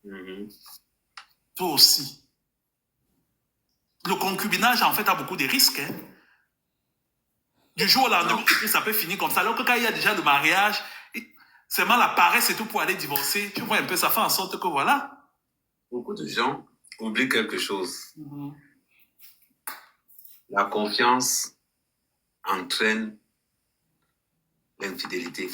Mhm. Toi aussi. Le concubinage, en fait, a beaucoup de risques. Hein. Du jour au lendemain, Non, ça peut finir comme ça. Alors que quand il y a déjà le mariage, seulement la paresse et tout pour aller divorcer, tu vois un peu, ça fait en sorte que voilà. beaucoup de gens oublient quelque chose. Mhm. La confiance entraîne l'infidélité.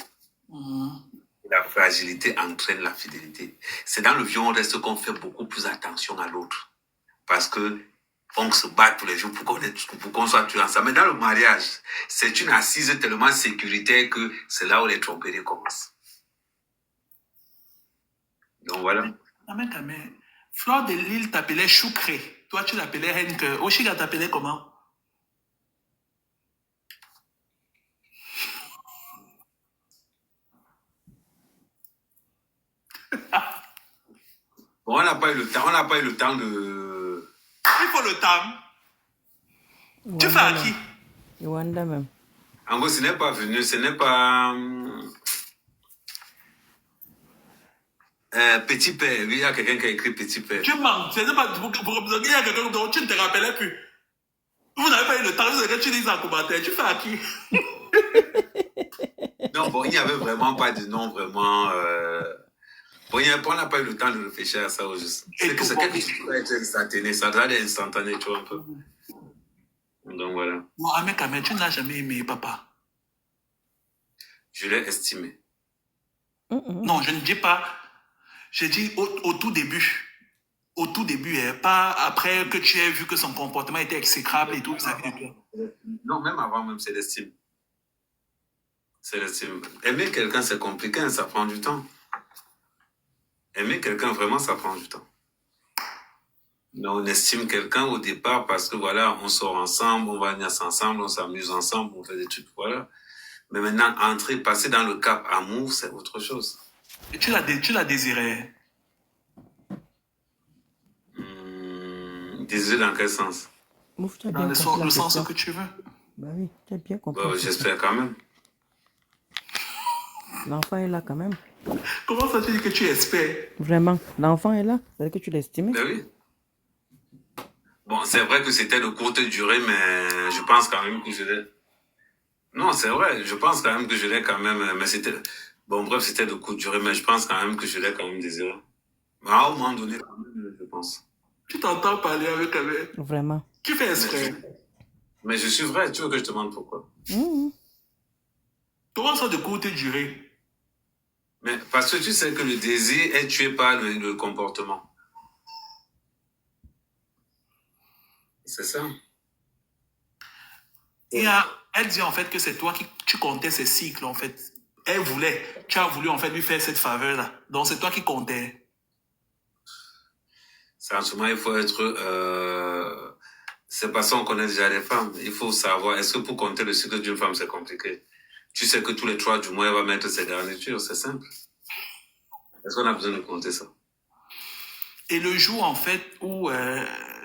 Mhm. La fragilité entraîne la fidélité. C'est dans le viol reste qu'on fait beaucoup plus attention à l'autre. Parce que on se bat tous les jours pour qu'on soit tous ensemble. Mais dans le mariage, c'est une assise tellement sécuritaire que c'est là où les tromperies commencent. Donc voilà. Amen, amen. Fleur de Lille t'appelait Choucré. Toi, tu l'appelais Henke. Oshiga t'appelait comment? Bon, on n'a pas eu le temps, on n'a pas eu le temps de... Il faut le temps. Tu fais Wanda à même. qui? Wanda même. En gros, ce n'est pas venu, ce n'est pas... Petit Père, oui, il y a quelqu'un qui a écrit Petit Père. Tu mens. Ce n'est pas pour il y a quelqu'un dont tu ne te rappelais plus. Vous n'avez pas eu le temps, c'est que tu dis en commentaire. Tu fais à qui? Non, bon, il n'y avait vraiment pas de nom vraiment... Bon, on n'a pas eu le temps de réfléchir à ça au juste. C'est que c'est quelque chose qui doit être instantané, ça doit être instantané, tu vois, un peu. Donc voilà. Bon, Amen, amen, tu n'as jamais aimé papa. Je l'ai estimé. Non, je ne dis pas. Je dis au tout début. Au tout début, hein, pas après que tu aies vu que son comportement était exécrable et tout vis-à-vis de toi. Non, même avant, même, c'est l'estime. C'est l'estime. Aimer quelqu'un, c'est compliqué, hein, ça prend du temps. Aimer quelqu'un, vraiment, ça prend du temps. Mais on estime quelqu'un au départ parce que voilà, on sort ensemble, on va venir ensemble, on s'amuse ensemble, on fait des trucs, voilà. Mais maintenant, passer dans le cap amour, c'est autre chose. Et tu l'as désiré. Désiré dans quel sens? Ouf, tu as Dans bien compris la le sens question. que tu veux. Bah oui, tu as bien compris. Bon, j'espère quand même. L'enfant est là quand même. Comment ça tu dis que tu espères? Vraiment, l'enfant est là. C'est-à-dire que tu l'estimais. Ben oui. Bon, c'est vrai que c'était de courte durée, mais je pense quand même que je l'ai. Non, c'est vrai, je pense quand même que je l'ai quand même, mais c'était. Bon, bref, c'était de courte durée, mais je pense quand même que je l'ai quand même désiré. Mais à un moment donné, quand même, je pense. Tu t'entends parler avec elle. Vraiment. Tu fais exprès. Mais je suis vrai, tu veux que je te demande pourquoi? Comment ça de courte durée? Mais parce que tu sais que le désir est tué par le comportement. C'est ça. Et elle dit en fait que c'est toi qui tu comptais ces cycles en fait. Elle voulait, tu as voulu en fait lui faire cette faveur-là. Donc c'est toi qui comptais. C'est en ce moment, il faut être... c'est parce qu'on connaît déjà les femmes. Il faut savoir, est-ce que pour compter le cycle d'une femme, c'est compliqué? Tu sais que tous les 3 du mois, elle va mettre ses garnitures, c'est simple. Est-ce qu'on a besoin de compter ça? Et le jour en fait où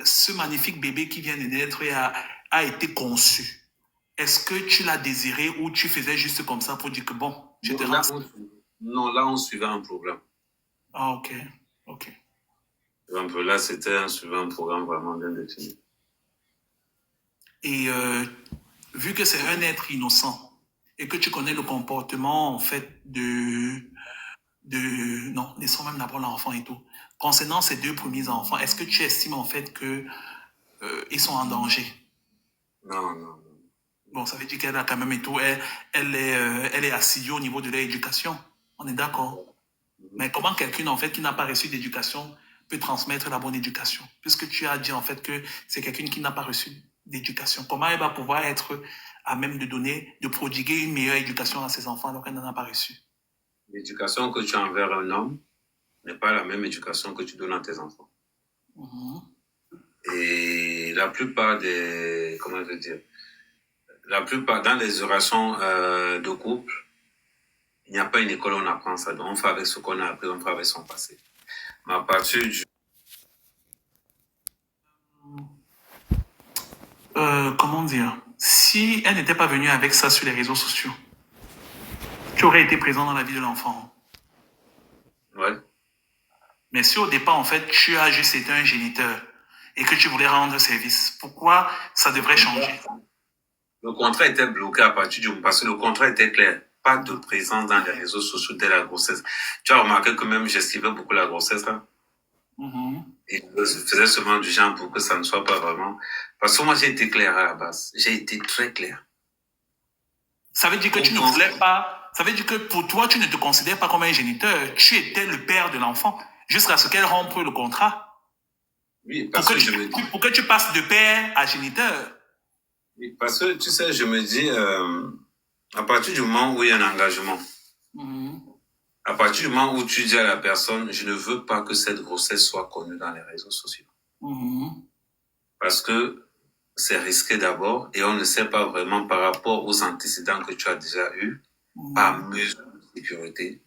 ce magnifique bébé qui vient de naître a été conçu, est-ce que tu l'as désiré ou tu faisais juste comme ça pour dire que bon, je te rends... Non, là, on suivait un programme. Ah, ok, ok. Un peu là, c'était un suivant un programme vraiment bien défini. Et vu que c'est un être innocent et que tu connais le comportement en fait non, laissons même d'abord l'enfant et tout. Concernant ces 2 premiers enfants, est-ce que tu estimes en fait que ils sont en danger? Non, non, non. Bon, ça veut dire qu'elle a quand même et tout, elle est assidue au niveau de l'éducation. On est d'accord. Mais comment quelqu'un en fait qui n'a pas reçu d'éducation peut transmettre la bonne éducation? Puisque tu as dit en fait que c'est quelqu'un qui n'a pas reçu d'éducation. Comment elle va pouvoir être à même de donner, de prodiguer une meilleure éducation à ses enfants alors qu'elle n'en a pas reçu? L'éducation que tu as envers un homme n'est pas la même éducation que tu donnes à tes enfants. Et la plupart des, comment je veux dire, la plupart, dans les relations de couple, il n'y a pas une école où on apprend ça. Donc, on fait avec ce qu'on a appris, on fait avec son passé. Mais à partir du... Comment dire? Si elle n'était pas venue avec ça sur les réseaux sociaux, tu aurais été présent dans la vie de l'enfant. Ouais. Mais si au départ, en fait, tu as juste été un géniteur et que tu voulais rendre service, pourquoi ça devrait changer? Le contrat était bloqué à partir du moment, parce que le contrat était clair. Pas de présence dans les réseaux sociaux dès la grossesse. Tu as remarqué que même j'esquivais beaucoup la grossesse, là. Et je faisais seulement du genre pour que ça ne soit pas vraiment. Parce que moi, j'ai été clair à la base. J'ai été très clair. Ça veut dire que tu ne voulais pas. Ça veut dire que pour toi, tu ne te considères pas comme un géniteur. Tu étais le père de l'enfant jusqu'à ce qu'elle rompe le contrat. Oui, parce que je me dis. Pour que tu passes de père à géniteur. Oui, parce que tu sais, je me dis, à partir du moment où il y a un engagement, à partir du moment où tu dis à la personne, je ne veux pas que cette grossesse soit connue dans les réseaux sociaux. Parce que c'est risqué d'abord et on ne sait pas vraiment par rapport aux antécédents que tu as déjà eus, par mesure de sécurité,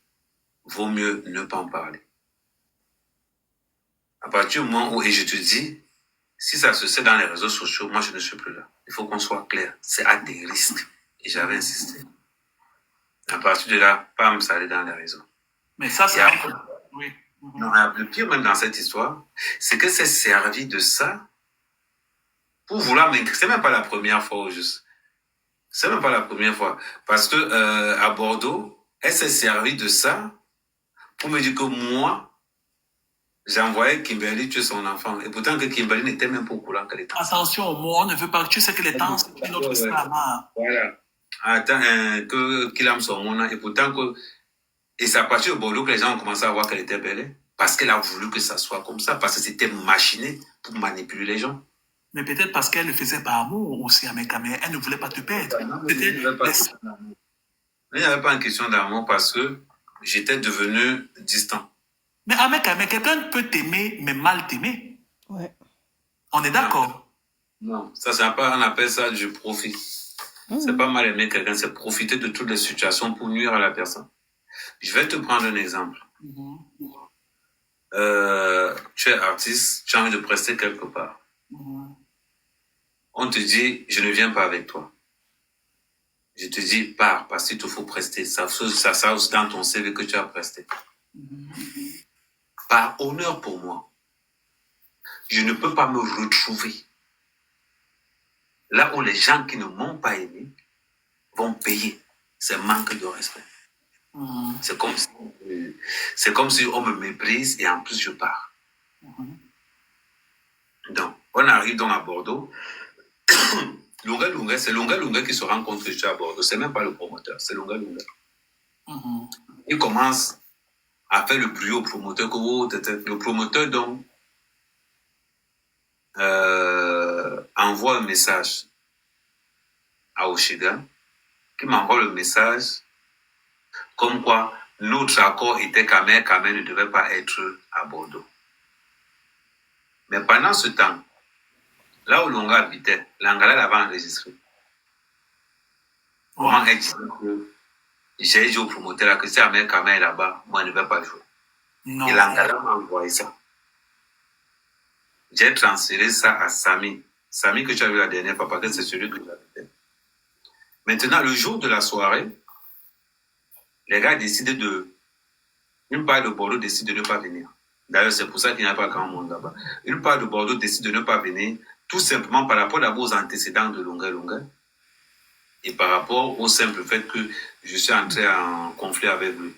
vaut mieux ne pas en parler. À partir du moment où, et je te dis, si ça se sait dans les réseaux sociaux, moi je ne suis plus là. Il faut qu'on soit clair. C'est à des risques. Et j'avais insisté. À partir de là, pam, ça allait dans les réseaux. Mais ça, c'est oui. Non, le pire même dans cette histoire, c'est que c'est servi de ça pour vouloir m'incriminer. C'est même pas la première fois au juste. C'est même pas la première fois. Parce que à Bordeaux, elle s'est servie de ça pour me dire que moi, j'envoyais Kimberly tuer son enfant. Et pourtant que Kimberly n'était même pas au courant qu'elle était enceinte. Attention, moi, on ne veut pas que tu sais que les temps, c'est une autre histoire. Voilà. Attends, qu'il aime son monde. Et pourtant que... Et c'est à partir de Bordeaux que les gens ont commencé à voir qu'elle était belle. Parce qu'elle a voulu que ça soit comme ça. Parce que c'était machiné pour manipuler les gens. Mais peut-être parce qu'elle le faisait par amour aussi, mais elle ne voulait pas te perdre. Il n'y avait pas une question d'amour parce que j'étais devenu distant. Mais quelqu'un peut t'aimer, mais mal t'aimer. Ouais. On est d'accord? Non, ça c'est pas, on appelle ça du profit. C'est pas mal aimer quelqu'un, c'est profiter de toutes les situations pour nuire à la personne. Je vais te prendre un exemple. Tu es artiste, tu as envie de prester quelque part. On te dit, je ne viens pas avec toi. Je te dis, pars, parce qu'il te faut prester. Ça aussi dans ton CV que tu as presté. Par honneur pour moi, je ne peux pas me retrouver là où les gens qui ne m'ont pas aimé vont payer ce manque de respect. C'est comme si on me méprise et en plus je pars. Donc, on arrive donc à Bordeaux. Lunga, c'est Lunga qui se rend compte que je suis à Bordeaux. C'est même pas le promoteur, c'est Lunga. Il commence à faire le bruit au promoteur. Le promoteur, donc, envoie un message à Oshiga, qui m'envoie le message comme quoi notre accord était qu'Amé ne devait pas être à Bordeaux. Mais pendant ce temps, là où Lunga habitait, l'Angala l'avait enregistré. Comment elle dit que j'ai dit au promoteur que si Amé est là-bas, moi je ne vais pas jouer. Non. Et l'Angala m'a envoyé ça. J'ai transféré ça à Samy. Samy que tu as vu la dernière fois, parce que c'est celui que j'habitais. Maintenant, le jour de la soirée, les gars décident une part de Bordeaux décide de ne pas venir. D'ailleurs, c'est pour ça qu'il n'y a pas grand monde là-bas. Une part de Bordeaux décide de ne pas venir, tout simplement par rapport d'abord aux antécédents de Lunga et par rapport au simple fait que je suis entré en conflit avec lui.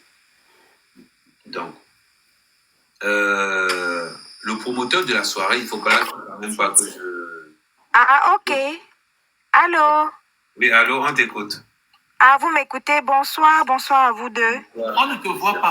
Donc, le promoteur de la soirée, il ne faut quand même pas que je... Ah, ok. Allô? Oui, allô, on t'écoute. Ah, vous m'écoutez? Bonsoir à vous deux. On ne te voit pas.